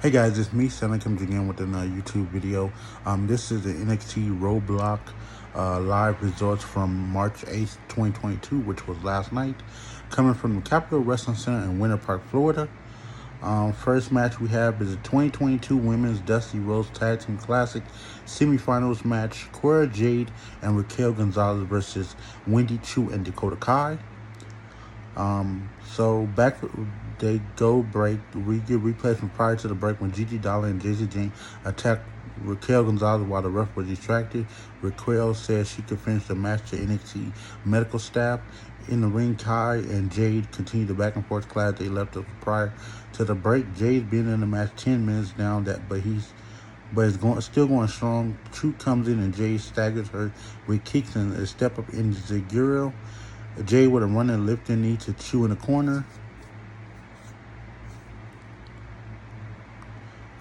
Hey guys, it's me, Sally, comes again with another YouTube video. This is the NXT Roadblock live results from March 8th, 2022, which was last night, coming from the Capitol Wrestling Center in Winter Park, Florida. First match we have is the 2022 Women's Dusty Rhodes Tag Team Classic semifinals match. Cora Jade and Raquel Gonzalez versus Wendy Chu and Dakota Kai. So back they go break. We get replays from prior to the break when Gigi Dollar and Jay-Z Jane attacked Raquel Gonzalez while the ref was distracted. Raquel said she could finish the match to NXT medical staff. In the ring, Kai and Jade continued the back and forth clash they left up prior to the break. Jade's been in the match 10 minutes down, but it's still going strong. Chu comes in and Jade staggers her with kicks and a step up in Zaguro. Jade with a running lifting knee to Chu in the corner,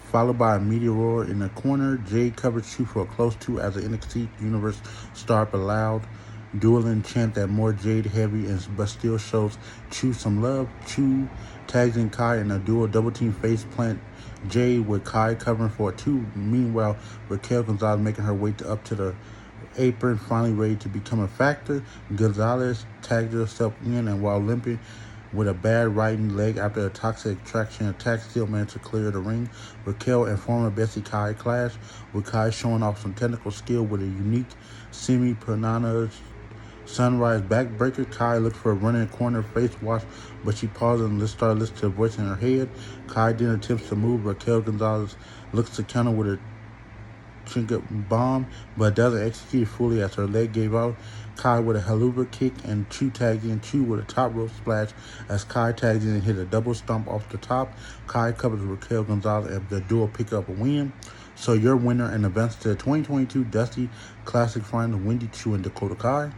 followed by a meteor in the corner. Jade covered Chu for a close two as the NXT Universe star allowed. Dueling chant that more Jade heavy but still shows Chu some love. Chu tags in Kai in a dual double team face plant. Jade with Kai covering for a two. Meanwhile, Raquel Gonzalez making her way up to the apron, finally ready to become a factor. Gonzalez tagged herself in, and while limping with a bad right leg after a toxic attraction attack, still managed to clear the ring. Raquel and former Bessie Kai clash, with Kai showing off some technical skill with a unique semi-piranha sunrise backbreaker. Kai looked for a running corner face wash, but she paused and started listening to a voice in her head. Kai then attempts to move. Raquel Gonzalez looks to counter with a trinket bomb, but doesn't execute fully as her leg gave out. Kai with a haluva kick, and Chu tagged in. Chu with a top rope splash as Kai tags in and hit a double stomp off the top. Kai covers Raquel Gonzalez and the duo pick up a win. So your winner and advance to the 2022 Dusty Classic Final, Wendy Chu and Dakota Kai.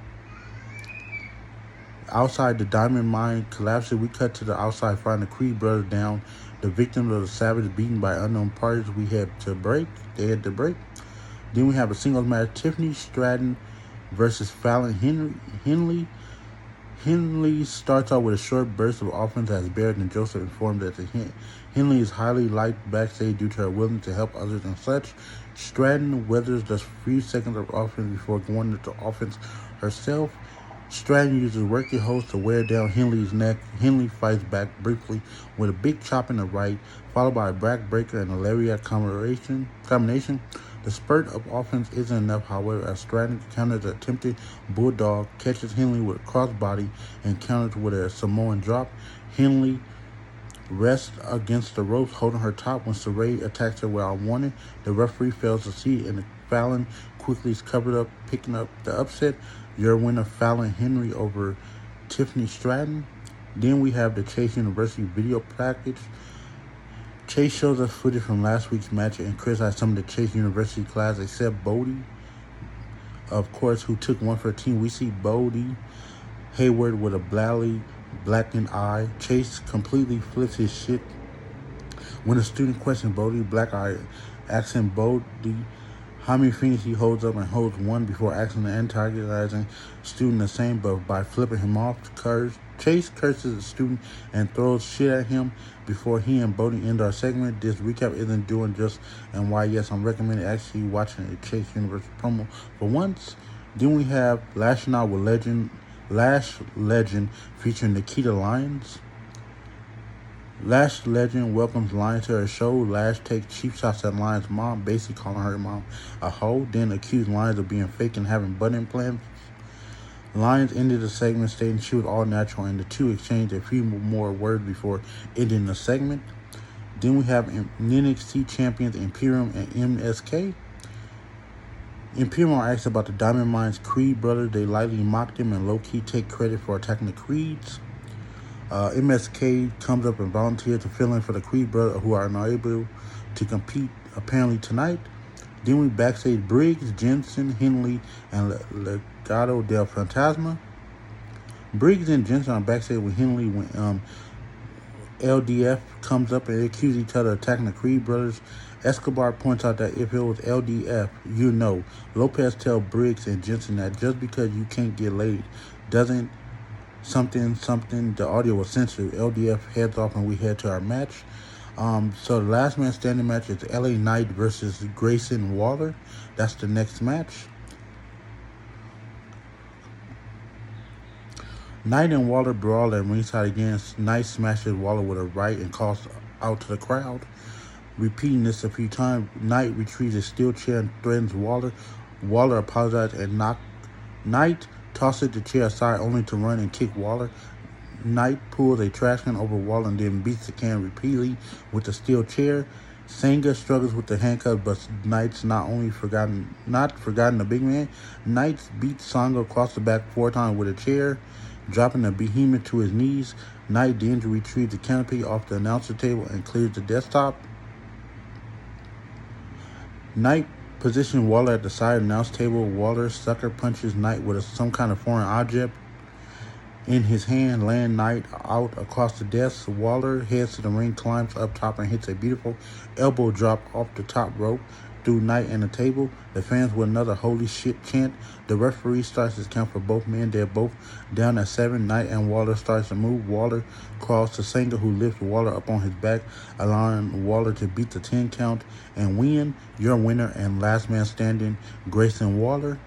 Outside the Diamond Mine collapses, we cut to the outside, finding the Creed brothers down, the victims of the Savage beaten by unknown parties. They had to break. Then we have a singles match: Tiffany Stratton versus Fallon Henley. Henley starts out with a short burst of offense as Barrett and Joseph informed that Henley is highly liked backstage due to her willingness to help others and such. Stratton weathers just a few seconds of offense before going into offense herself. Stratton uses working hose to wear down Henley's neck. Henley fights back briefly with a big chop in the right, followed by a backbreaker and a lariat combination. The spurt of offense isn't enough, however, as Stratton counters the attempted bulldog, catches Henley with a crossbody, and counters with a Samoan drop. Henley rests against the ropes, holding her top when Saray attacks her without warning. The referee fails to see, and Fallon quickly is covered up, picking up the upset. Your winner, Fallon Henry over Tiffany Stratton. Then we have the Chase University video package. Chase shows us footage from last week's match and criticized some of the Chase University class, except Bodie, of course, who took one for a team. We see Bodie Hayward with a badly blackened eye. Chase completely flips his shit when a student questions Bodie black eye, asking Bodie how many fingers he holds up, and holds one before asking the antagonizing student the same, but by flipping him off. Chase curses the student and throws shit at him before he and Bodie end our segment. This recap isn't doing just and why, yes, I'm recommending actually watching a Chase University promo for once. Then we have Lashing Out with Lash Legend featuring Nikita Lyons. Lash Legend welcomes Lyons to her show. Lash takes cheap shots at Lyons' mom, basically calling her mom a hoe, then accused Lyons of being fake and having butt implants. Lyons ended the segment stating she was all natural, and the two exchanged a few more words before ending the segment. Then we have NXT champions Imperium and MSK. Imperium are asked about the Diamond Mine's Creed brothers. They lightly mocked them and low-key take credit for attacking the Creeds. MSK comes up and volunteers to fill in for the Creed brothers, who are not able to compete apparently tonight. Then we backstage Briggs, Jensen, Henley, and Legado del Fantasma. Briggs and Jensen are backstage with Henley when LDF comes up and they accuse each other of attacking the Creed brothers. Escobar points out that if it was LDF, you know. Lopez tells Briggs and Jensen that just because you can't get laid doesn't something, the audio was censored. LDF heads off and we head to our match. So the last man standing match is LA Knight versus Grayson Waller. That's the next match. Knight and Waller brawl at ringside again. Knight smashes Waller with a right and calls out to the crowd. Repeating this a few times, Knight retrieves a steel chair and threatens Waller. Waller apologizes and Knight tosses the chair aside only to run and kick Waller. Knight pulls a trash can over Waller and then beats the can repeatedly with the steel chair. Sanga struggles with the handcuffs, but Knight's not forgotten the big man. Knight beats Sanga across the back 4 times with a chair, dropping the behemoth to his knees. Knight then retrieves the canopy off the announcer table and clears the desktop. Knight positions Waller at the side of the announce table. Waller sucker punches Knight with some kind of foreign object in his hand, laying Knight out across the desk. Waller heads to the ring, climbs up top, and hits a beautiful elbow drop off the top rope through Knight and the table. The fans with another holy shit chant. The referee starts his count for both men. They're both down at 7. Knight and Waller starts to move. Waller crawls to Sanga, who lifts Waller up on his back, allowing Waller to beat the 10 count and win. Your winner and last man standing, Grayson Waller.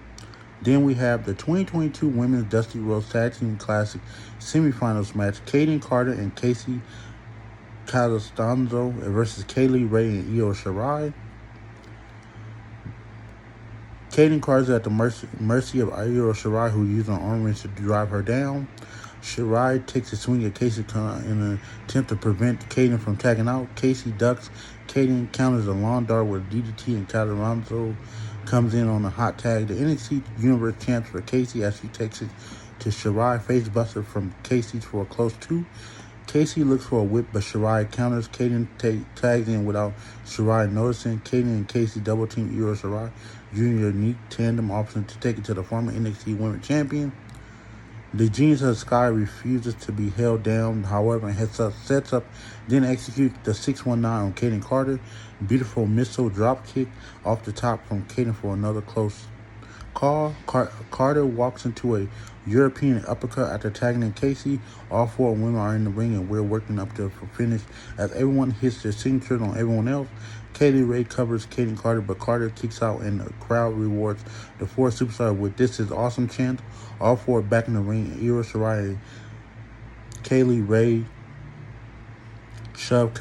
Then we have the 2022 Women's Dusty Rhodes Tag Team Classic semifinals match. Kaden Carter and Casey Calastanzo versus Kaylee Ray and Io Shirai. Kaden Carter at the mercy of Io Shirai, who used an arm wrench to drive her down. Shirai takes a swing at Casey in an attempt to prevent Kaden from tagging out. Casey ducks. Kaden counters a lawn dart with DDT, and Calastanzo comes in on a hot tag. The NXT Universe champs for Casey as she takes it to Shirai. Face buster from Casey for a close 2. Casey looks for a whip, but Shirai counters. Kaden tags in without Shirai noticing. Kaden and Casey double team Io Shirai, using a unique tandem option to take it to the former NXT Women's Champion. The Genius of the Sky refuses to be held down, however, and sets up, then executes the 619 on Kaden Carter. Beautiful missile drop kick off the top from Kaden for another close call. Carter walks into a European uppercut after tagging in Casey. All 4 women are in the ring, and we're working up to a finish as everyone hits their signatures on everyone else. Kaylee Ray covers Kaden Carter, but Carter kicks out, and the crowd rewards the 4 superstars with "This is awesome" chant. All 4 back in the ring. Io Shirai and Kaylee Ray shove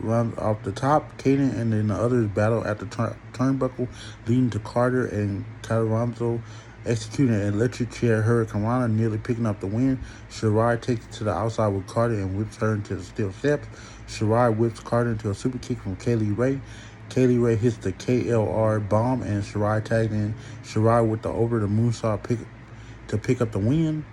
runs off the top. Kaden and then the others battle at the turnbuckle, leading to Carter and Calastanzo executing an electric chair hurricanrana, nearly picking up the win. Shirai takes it to the outside with Carter and whips her into the steel steps. Shirai whips Carter into a super kick from Kaylee Ray. Kaylee Ray hits the KLR bomb, and Shirai tagged in Shirai with the over the moonsault to pick up the win.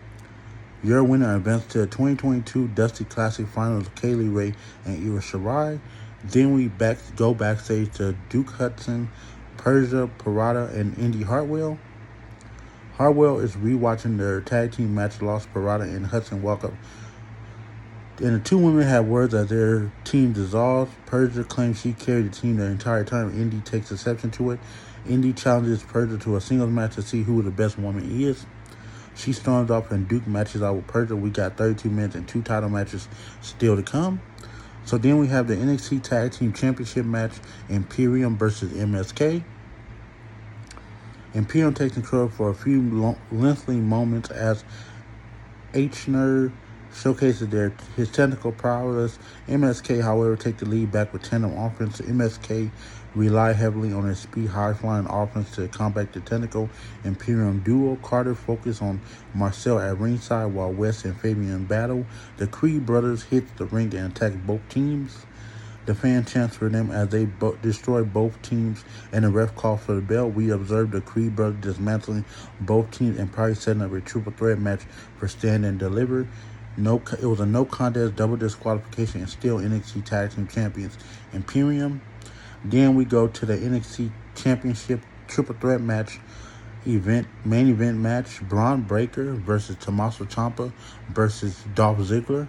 Your winner advances to the 2022 Dusty Classic Finals, Kaylee Ray and Io Shirai. Then we go backstage to Duke Hudson, Persia Parada, and Indy Hartwell. Hartwell is rewatching their tag team match, lost. Parada and Hudson walk up, and the 2 women have words as their team dissolves. Persia claims she carried the team the entire time. Indy takes exception to it. Indy challenges Persia to a singles match to see who the best woman is. She storms off, and Duke matches out with Persia. We got 32 minutes and 2 title matches still to come. So then we have the NXT Tag Team Championship match, Imperium versus MSK. Imperium takes control for a few lengthy moments as H-Nerd showcases his technical prowess. MSK, however, take the lead back with tandem offense. MSK rely heavily on their speed, high-flying offense to combat the technical Imperium duo. Carter focused on Marcel at ringside while West and Fabian battle. The Creed brothers hit the ring and attack both teams. The fan chants for them as they destroy both teams, and the ref calls for the bell. We observed the Creed brothers dismantling both teams and probably setting up a triple threat match for Stand and Deliver. It was a no contest, double disqualification, and still NXT Tag Team Champions Imperium. Then we go to the NXT Championship triple threat match main event match. Braun Breaker versus Tommaso Ciampa versus Dolph Ziggler.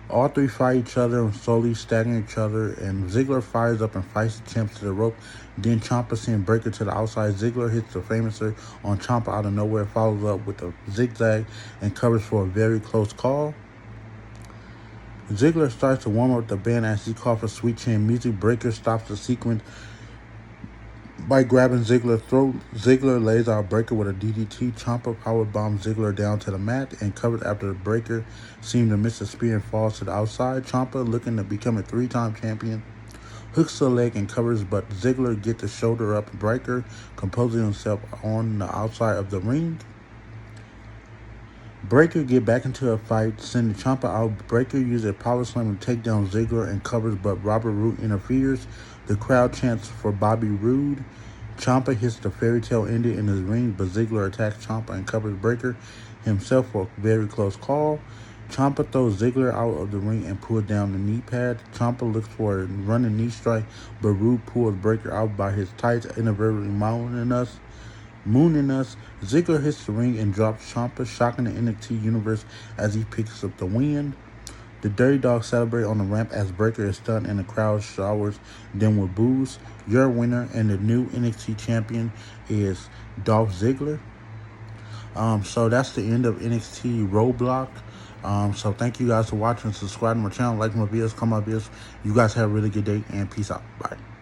All 3 fight each other and slowly staggering each other, and Ziggler fires up and fights the champs to the rope. Then Ciampa sends Breaker to the outside. Ziggler hits the famouser on Ciampa out of nowhere, follows up with a zigzag, and covers for a very close call. Ziggler starts to warm up the band as he calls for Sweet Chin music. Breaker stops the sequence by grabbing Ziggler's throat. Ziggler lays out Breaker with a DDT. Ciampa powerbombs Ziggler down to the mat and covers after the Breaker seems to miss a spear and falls to the outside. Ciampa, looking to become a 3-time champion, hooks the leg and covers, but Ziggler gets the shoulder up. Breaker composing himself on the outside of the ring. Breaker get back into a fight, sending Ciampa out. Breaker uses a power slam to take down Ziggler and covers, but Robert Roode interferes. The crowd chants for Bobby Roode. Ciampa hits the fairy tale ending in his ring, but Ziggler attacks Ciampa and covers Breaker himself for a very close call. Ciampa throws Ziggler out of the ring and pulls down the knee pad. Ciampa looks for a running knee strike, but Roode pulls Breaker out by his tights, inadvertently mooning us. Ziggler hits the ring and drops Ciampa, shocking the NXT universe as he picks up the win. The Dirty Dogs celebrate on the ramp as Breaker is stunned and the crowd showers them with boos. Your winner and the new NXT champion is Dolph Ziggler. So that's the end of NXT Roadblock. So thank you guys for watching. Subscribe to my channel, like my videos, comment my videos. You guys have a really good day and peace out. Bye.